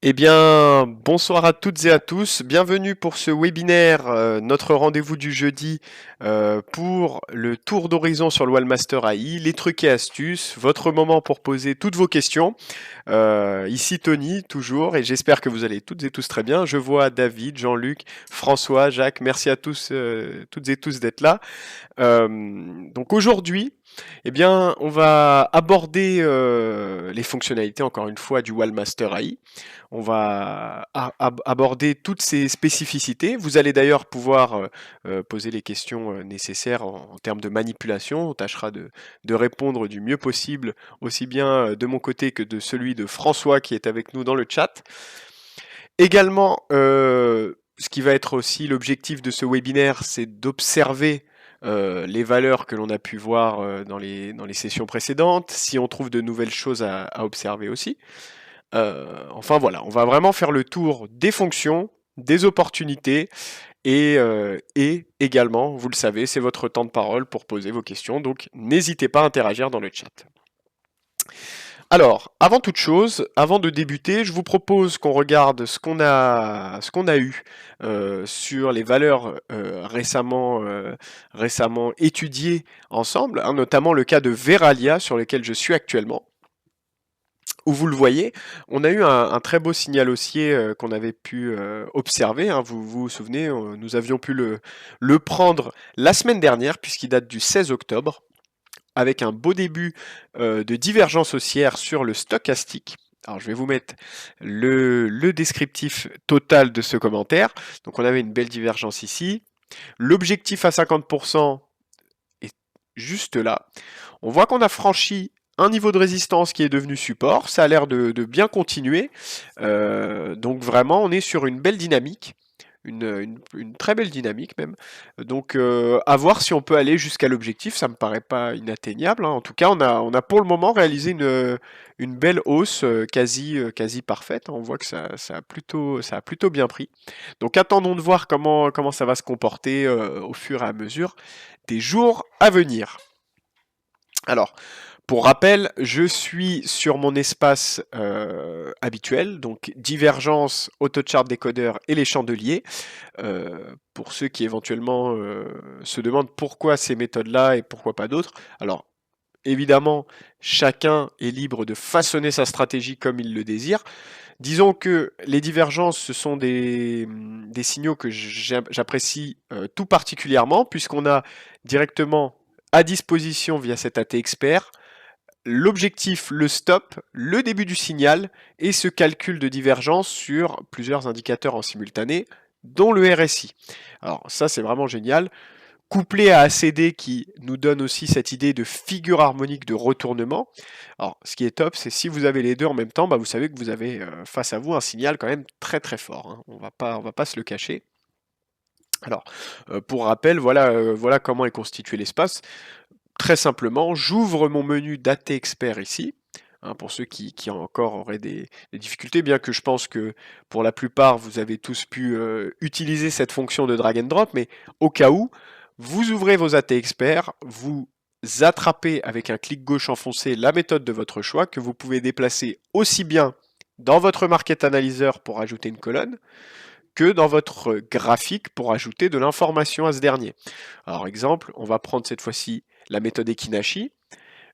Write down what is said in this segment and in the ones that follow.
Eh bien, bonsoir à toutes et à tous. Bienvenue pour ce webinaire, notre rendez-vous du jeudi pour le tour d'horizon sur le Wallmaster AI, les trucs et astuces, votre moment pour poser toutes vos questions. Ici Tony, toujours, et j'espère que vous allez toutes et tous très bien. Je vois David, Jean-Luc, François, Jacques. Merci à tous, toutes et tous d'être là. Donc aujourd'hui, eh bien, on va aborder les fonctionnalités, encore une fois, du Wallmaster AI. On va aborder toutes ces spécificités. Vous allez d'ailleurs pouvoir poser les questions nécessaires en termes de manipulation. On tâchera de répondre du mieux possible, aussi bien de mon côté que de celui de François qui est avec nous dans le chat. Également, ce qui va être aussi l'objectif de ce webinaire, c'est d'observer les valeurs que l'on a pu voir dans les sessions précédentes, si on trouve de nouvelles choses à observer aussi. Enfin voilà, on va vraiment faire le tour des fonctions, des opportunités et également, vous le savez, c'est votre temps de parole pour poser vos questions, donc n'hésitez pas à interagir dans le chat. Alors, avant toute chose, avant de débuter, je vous propose qu'on regarde ce qu'on a eu sur les valeurs récemment étudiées ensemble, hein, notamment le cas de Veralia sur lequel je suis actuellement. Où vous le voyez, on a eu un très beau signal haussier qu'on avait pu observer, hein. Vous vous souvenez, nous avions pu le prendre la semaine dernière, puisqu'il date du 16 octobre, avec un beau début de divergence haussière sur le stochastique. Alors je vais vous mettre le descriptif total de ce commentaire. Donc on avait une belle divergence ici. L'objectif à 50% est juste là. On voit qu'on a franchi un niveau de résistance qui est devenu support, ça a l'air de bien continuer, donc vraiment on est sur une belle dynamique, une très belle dynamique même, donc à voir si on peut aller jusqu'à l'objectif, ça me paraît pas inatteignable, hein. En tout cas on a pour le moment réalisé une belle hausse quasi parfaite, hein. On voit que ça a plutôt bien pris, donc attendons de voir comment ça va se comporter au fur et à mesure des jours à venir. Alors, pour rappel, je suis sur mon espace habituel, donc divergence, autochart décodeur et les chandeliers. Pour ceux qui éventuellement se demandent pourquoi ces méthodes-là et pourquoi pas d'autres. Alors, évidemment, chacun est libre de façonner sa stratégie comme il le désire. Disons que les divergences, ce sont des signaux que j'apprécie tout particulièrement, puisqu'on a directement à disposition via cet AT Expert l'objectif, le stop, le début du signal et ce calcul de divergence sur plusieurs indicateurs en simultané, dont le RSI. Alors ça c'est vraiment génial. Couplé à ACD qui nous donne aussi cette idée de figure harmonique de retournement. Alors ce qui est top, c'est si vous avez les deux en même temps, bah, vous savez que vous avez face à vous un signal quand même très très fort, hein. On va pas se le cacher. Alors, pour rappel, voilà comment est constitué l'espace. Très simplement, j'ouvre mon menu d'AT Expert ici, hein, pour ceux qui encore auraient des difficultés, bien que je pense que pour la plupart, vous avez tous pu utiliser cette fonction de drag and drop, mais au cas où, vous ouvrez vos AT Expert, vous attrapez avec un clic gauche enfoncé la méthode de votre choix, que vous pouvez déplacer aussi bien dans votre Market Analyzer pour ajouter une colonne, que dans votre graphique pour ajouter de l'information à ce dernier. Alors exemple, on va prendre cette fois-ci la méthode Ekinashi,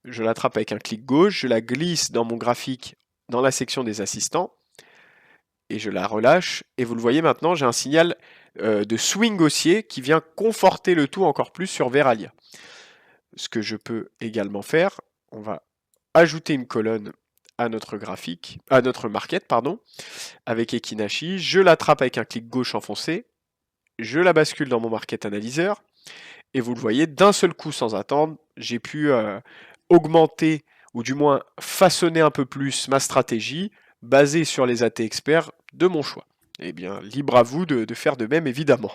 je l'attrape avec un clic gauche, je la glisse dans mon graphique dans la section des assistants, et je la relâche, et vous le voyez maintenant, j'ai un signal de swing haussier qui vient conforter le tout encore plus sur Veralia. Ce que je peux également faire, on va ajouter une colonne à notre graphique, à notre market, pardon, avec Ekinashi, je l'attrape avec un clic gauche enfoncé, je la bascule dans mon Market Analyzer, et vous le voyez, d'un seul coup, sans attendre, j'ai pu augmenter, ou du moins façonner un peu plus ma stratégie, basée sur les AT experts de mon choix. Eh bien, libre à vous de faire de même, évidemment.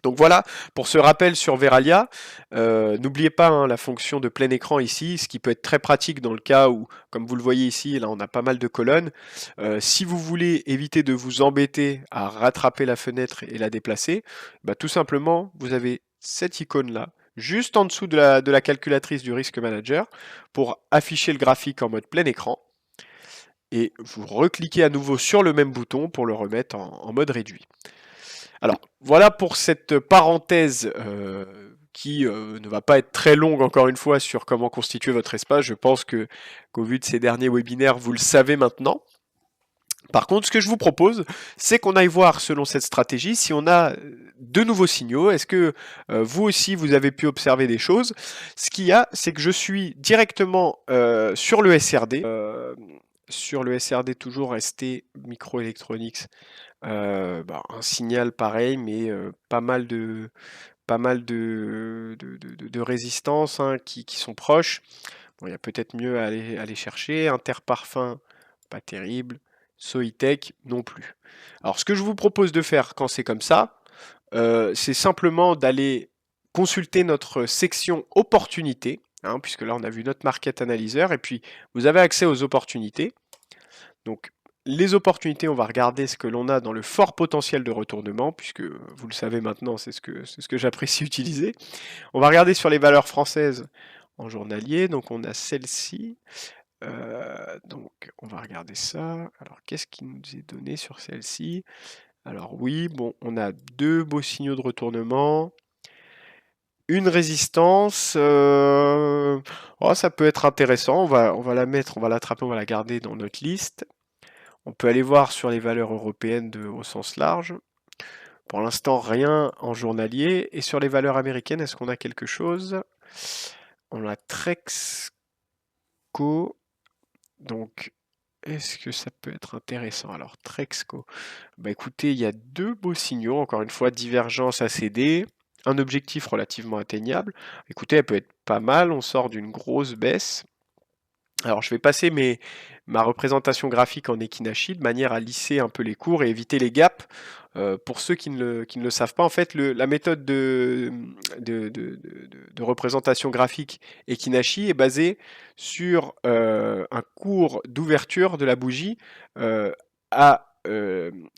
Donc voilà, pour ce rappel sur Veralia, n'oubliez pas hein, la fonction de plein écran ici, ce qui peut être très pratique dans le cas où, comme vous le voyez ici, là on a pas mal de colonnes. Si vous voulez éviter de vous embêter à rattraper la fenêtre et la déplacer, bah, tout simplement, vous avez cette icône-là, juste en dessous de la calculatrice du Risk Manager, pour afficher le graphique en mode plein écran. et vous recliquez à nouveau sur le même bouton pour le remettre en mode réduit. Alors, voilà pour cette parenthèse qui ne va pas être très longue encore une fois sur comment constituer votre espace. Je pense qu'au vu de ces derniers webinaires, vous le savez maintenant. Par contre, ce que je vous propose, c'est qu'on aille voir selon cette stratégie si on a de nouveaux signaux. Est-ce que vous aussi, vous avez pu observer des choses? Ce qu'il y a, c'est que je suis directement sur le SRD. Sur le SRD, toujours resté microelectronics. Un signal pareil, mais pas mal de résistances hein, qui sont proches. Bon, il y a peut-être mieux à aller chercher. Interparfum, pas terrible. Soitec, non plus. Alors, ce que je vous propose de faire quand c'est comme ça, c'est simplement d'aller consulter notre section opportunités, hein, puisque là, on a vu notre market analyzer, et puis vous avez accès aux opportunités. Donc, les opportunités, on va regarder ce que l'on a dans le fort potentiel de retournement, puisque vous le savez maintenant, c'est ce que j'apprécie utiliser. On va regarder sur les valeurs françaises en journalier, donc on a celle-ci. Donc on va regarder ça. Alors qu'est-ce qui nous est donné sur celle-ci? Alors oui, bon, on a deux beaux signaux de retournement. Une résistance, oh, ça peut être intéressant, on va la mettre, on va l'attraper, on va la garder dans notre liste. On peut aller voir sur les valeurs européennes au sens large. Pour l'instant, rien en journalier. Et sur les valeurs américaines, est-ce qu'on a quelque chose? On a Trexco. Donc, est-ce que ça peut être intéressant? Alors, Trexco. Bah écoutez, il y a deux beaux signaux, encore une fois, divergence ACD, un objectif relativement atteignable. Écoutez, elle peut être pas mal, on sort d'une grosse baisse. Alors, je vais passer ma représentation graphique en Ekinashi de manière à lisser un peu les cours et éviter les gaps. Pour ceux qui ne le savent pas, en fait, la méthode de représentation graphique Ekinashi est basée sur un cours d'ouverture de la bougie à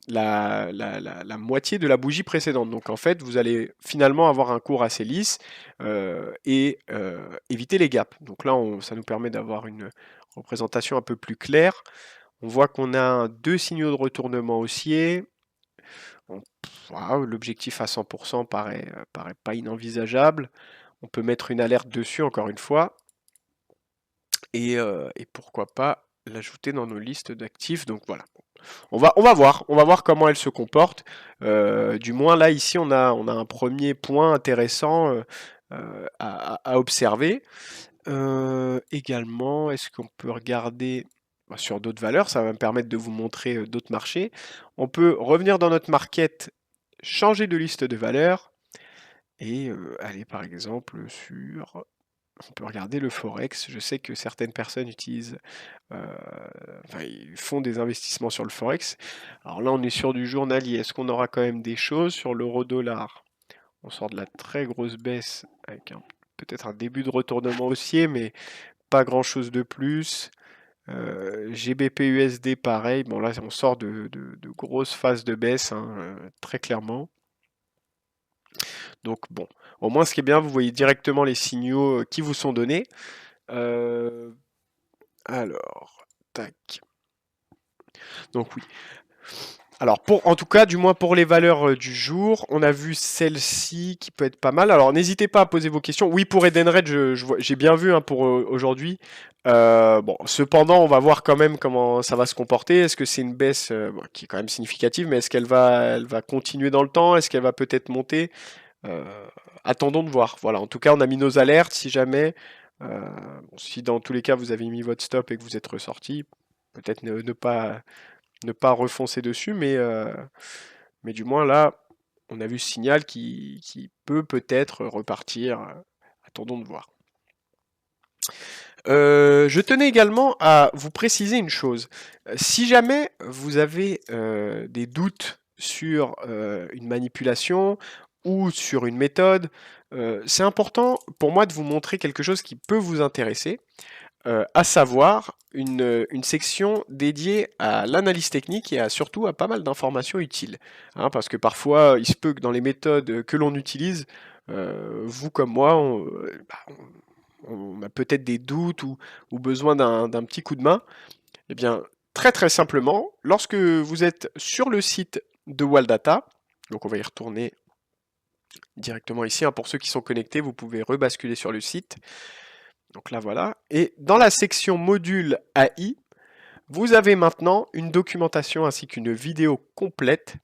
la moitié de la bougie précédente. Donc en fait, vous allez finalement avoir un cours assez lisse et éviter les gaps. Donc là, ça nous permet d'avoir une représentation un peu plus claire. On voit qu'on a deux signaux de retournement haussier. Bon, l'objectif à 100% paraît pas inenvisageable. On peut mettre une alerte dessus encore une fois. Et pourquoi pas l'ajouter dans nos listes d'actifs. Donc voilà. On va voir comment elle se comporte. Du moins là ici on a un premier point intéressant à observer. Également, est-ce qu'on peut regarder sur d'autres valeurs? Ça va me permettre de vous montrer d'autres marchés. On peut revenir dans notre market, changer de liste de valeurs et aller par exemple sur... On peut regarder le Forex. Je sais que certaines personnes utilisent, ils font des investissements sur le Forex. Alors là, on est sur du journalier. Est-ce qu'on aura quand même des choses sur l'euro-dollar? On sort de la très grosse baisse avec peut-être un début de retournement haussier, mais pas grand-chose de plus. GBP USD, pareil. Bon, là, on sort de grosses phases de baisse, hein, très clairement. Donc bon, au moins ce qui est bien, vous voyez directement les signaux qui vous sont donnés. Alors, tac. Donc oui. Alors en tout cas, du moins pour les valeurs du jour, on a vu celle-ci qui peut être pas mal. Alors n'hésitez pas à poser vos questions. Oui, pour Edenred, j'ai bien vu hein, pour aujourd'hui. Bon, cependant, on va voir quand même comment ça va se comporter. Est-ce que c'est une baisse qui est quand même significative, mais est-ce elle va continuer dans le temps? Est-ce qu'elle va peut-être monter? Euh, Attendons de voir. Voilà, en tout cas, on a mis nos alertes si jamais. Si dans tous les cas vous avez mis votre stop et que vous êtes ressorti, peut-être ne pas refoncer dessus, mais du moins là, on a vu ce signal qui peut peut-être repartir. Attendons de voir. Je tenais également à vous préciser une chose. Si jamais vous avez des doutes sur une manipulation ou sur une méthode, c'est important pour moi de vous montrer quelque chose qui peut vous intéresser, à savoir une section dédiée à l'analyse technique et surtout à pas mal d'informations utiles. Hein, parce que parfois, il se peut que dans les méthodes que l'on utilise, vous comme moi, on a peut-être des doutes ou besoin d'un petit coup de main. Eh bien, très très simplement, lorsque vous êtes sur le site de Waldata, donc on va y retourner directement ici, hein, pour ceux qui sont connectés, vous pouvez rebasculer sur le site. Donc là voilà, et dans la section module AI, vous avez maintenant une documentation ainsi qu'une vidéo complète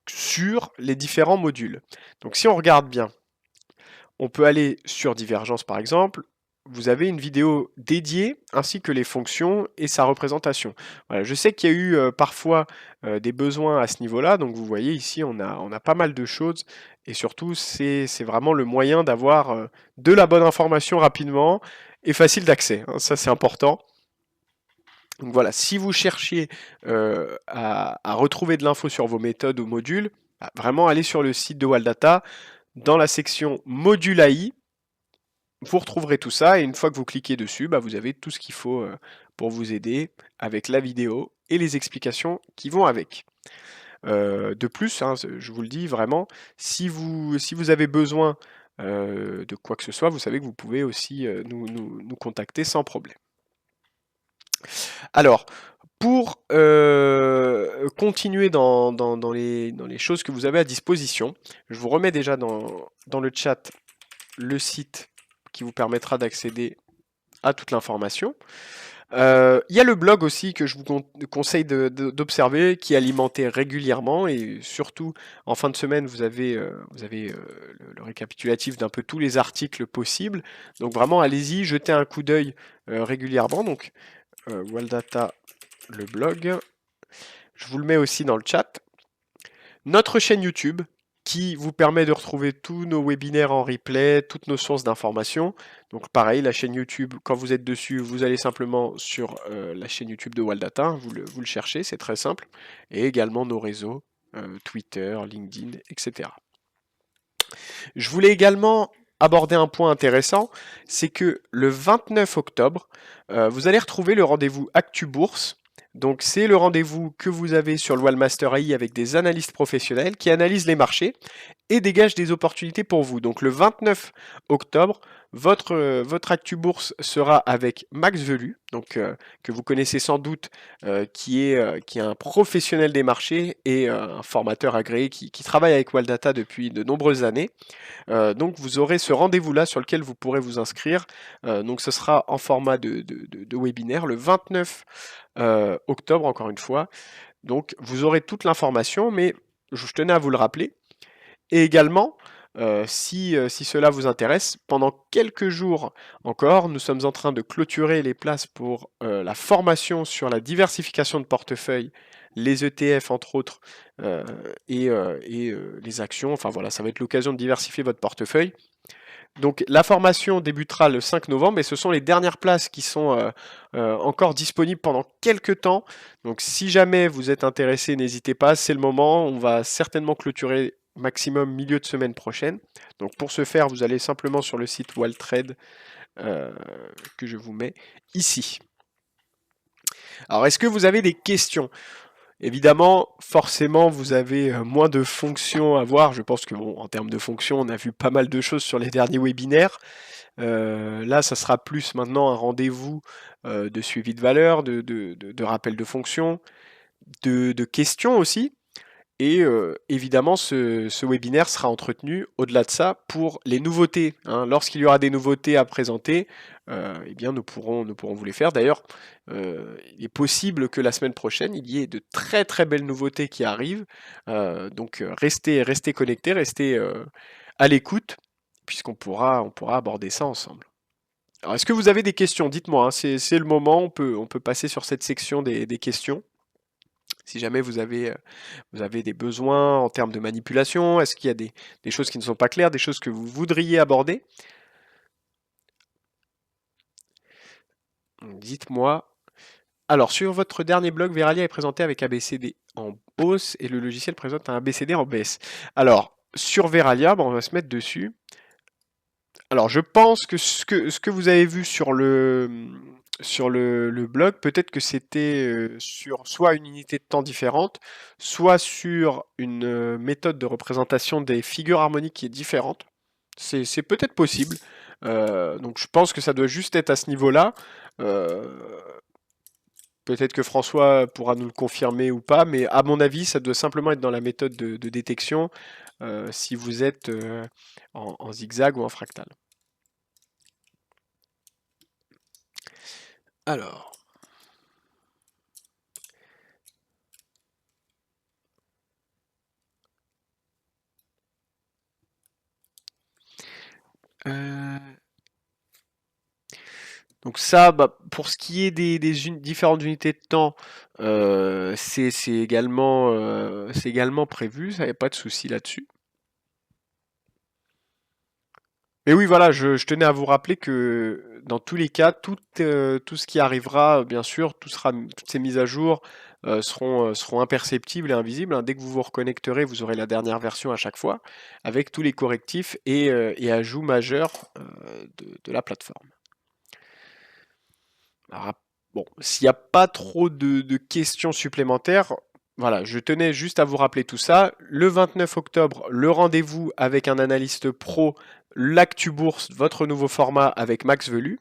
sur les différents modules. Donc si on regarde bien, on peut aller sur Divergence par exemple, vous avez une vidéo dédiée ainsi que les fonctions et sa représentation. Voilà, je sais qu'il y a eu parfois des besoins à ce niveau-là, donc vous voyez ici on a pas mal de choses et surtout c'est vraiment le moyen d'avoir de la bonne information rapidement et facile d'accès, hein, ça c'est important. Donc voilà, si vous cherchiez à retrouver de l'info sur vos méthodes ou modules, bah, vraiment allez sur le site de Waldata, dans la section module AI, vous retrouverez tout ça et une fois que vous cliquez dessus, bah, vous avez tout ce qu'il faut pour vous aider avec la vidéo et les explications qui vont avec. De plus, hein, je vous le dis vraiment, si vous avez besoin de quoi que ce soit, vous savez que vous pouvez aussi nous contacter sans problème. Alors, pour continuer dans les choses que vous avez à disposition, je vous remets déjà dans le chat le site qui vous permettra d'accéder à toute l'information. Il y a le blog aussi que je vous conseille d'observer, qui est alimenté régulièrement et surtout en fin de semaine vous avez, le récapitulatif d'un peu tous les articles possibles. Donc vraiment allez-y, jetez un coup d'œil régulièrement. Donc Waldata, le blog. Je vous le mets aussi dans le chat. Notre chaîne YouTube qui vous permet de retrouver tous nos webinaires en replay, toutes nos sources d'informations. Donc pareil, la chaîne YouTube, quand vous êtes dessus, vous allez simplement sur la chaîne YouTube de Waldata, vous le cherchez, c'est très simple. Et également nos réseaux, Twitter, LinkedIn, etc. Je voulais également aborder un point intéressant, c'est que le 29 octobre, vous allez retrouver le rendez-vous Actu Bourse. Donc c'est le rendez-vous que vous avez sur le Wallmaster AI avec des analystes professionnels qui analysent les marchés et dégagent des opportunités pour vous. Donc le 29 octobre, votre Actu Bourse sera avec Max Velu, donc, que vous connaissez sans doute, qui est un professionnel des marchés et un formateur agréé qui travaille avec Waldata depuis de nombreuses années. Donc vous aurez ce rendez-vous-là sur lequel vous pourrez vous inscrire. Donc ce sera en format de webinaire le 29 octobre, encore une fois. Donc vous aurez toute l'information, mais je tenais à vous le rappeler. Et également, si cela vous intéresse, pendant quelques jours encore, nous sommes en train de clôturer les places pour la formation sur la diversification de portefeuille, les ETF entre autres, et les actions. Enfin voilà, ça va être l'occasion de diversifier votre portefeuille. Donc la formation débutera le 5 novembre et ce sont les dernières places qui sont encore disponibles pendant quelques temps. Donc si jamais vous êtes intéressé, n'hésitez pas, c'est le moment. On va certainement clôturer maximum milieu de semaine prochaine. Donc pour ce faire, vous allez simplement sur le site Walltrade que je vous mets ici. Alors est-ce que vous avez des questions ? Évidemment, forcément, vous avez moins de fonctions à voir. Je pense que, bon, en termes de fonctions, on a vu pas mal de choses sur les derniers webinaires. Là, ça sera plus maintenant un rendez-vous de suivi de valeur, de rappel de fonctions, de questions aussi. Et évidemment, ce webinaire sera entretenu au-delà de ça pour les nouveautés, hein. Lorsqu'il y aura des nouveautés à présenter, eh bien nous pourrons vous les faire. D'ailleurs, il est possible que la semaine prochaine, il y ait de très très belles nouveautés qui arrivent. Donc restez connectés, restez à l'écoute, puisqu'on pourra aborder ça ensemble. Alors, est-ce que vous avez des questions? Dites-moi, hein, c'est le moment, on peut passer sur cette section des questions. Si jamais vous avez des besoins en termes de manipulation, est-ce qu'il y a des choses qui ne sont pas claires, des choses que vous voudriez aborder? Dites-moi. Alors, sur votre dernier blog, Veralia est présenté avec ABCD en hausse et le logiciel présente un ABCD en baisse. Alors, sur Veralia, on va se mettre dessus. Alors, je pense que ce que vous avez vu sur le blog, peut-être que c'était sur soit une unité de temps différente, soit sur une méthode de représentation des figures harmoniques qui est différente. C'est peut-être possible. Donc, je pense que ça doit juste être à ce niveau-là. Euh, Peut-être que François pourra nous le confirmer ou pas, mais à mon avis, ça doit simplement être dans la méthode de détection si vous êtes en zigzag ou en fractal. Alors. Donc ça, bah, pour ce qui est des différentes unités de temps, c'est également prévu, ça n'y a pas de souci là-dessus. Mais oui, voilà, je tenais à vous rappeler que dans tous les cas, tout ce qui arrivera, bien sûr, toutes ces mises à jour seront imperceptibles et invisibles, hein. Dès que vous vous reconnecterez, vous aurez la dernière version à chaque fois, avec tous les correctifs et ajouts majeurs de la plateforme. Alors, bon, s'il n'y a pas trop de questions supplémentaires, voilà, je tenais juste à vous rappeler tout ça. Le 29 octobre, le rendez-vous avec un analyste pro, l'Actu Bourse, votre nouveau format avec Max Velu,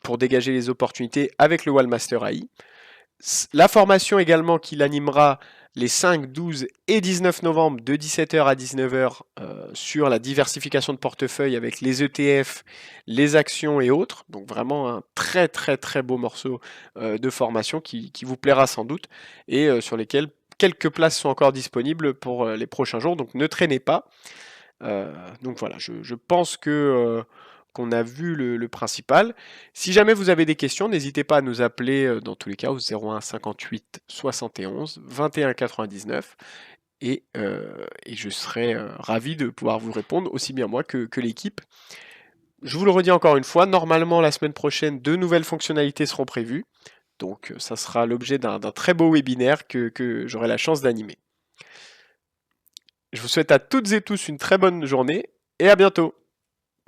pour dégager les opportunités avec le Wallmaster AI. La formation également qu'il animera les 5, 12 et 19 novembre de 17h à 19h sur la diversification de portefeuille avec les ETF, les actions et autres. Donc vraiment un très très très beau morceau de formation qui vous plaira sans doute et sur lesquels quelques places sont encore disponibles pour les prochains jours. Donc ne traînez pas. Donc voilà, je pense que qu'on a vu le principal. Si jamais vous avez des questions, n'hésitez pas à nous appeler dans tous les cas au 01 58 71 21 99 et je serai ravi de pouvoir vous répondre aussi bien moi que l'équipe. Je vous le redis encore une fois, normalement la semaine prochaine, de nouvelles fonctionnalités seront prévues. Donc ça sera l'objet d'un très beau webinaire que j'aurai la chance d'animer. Je vous souhaite à toutes et tous une très bonne journée et à bientôt.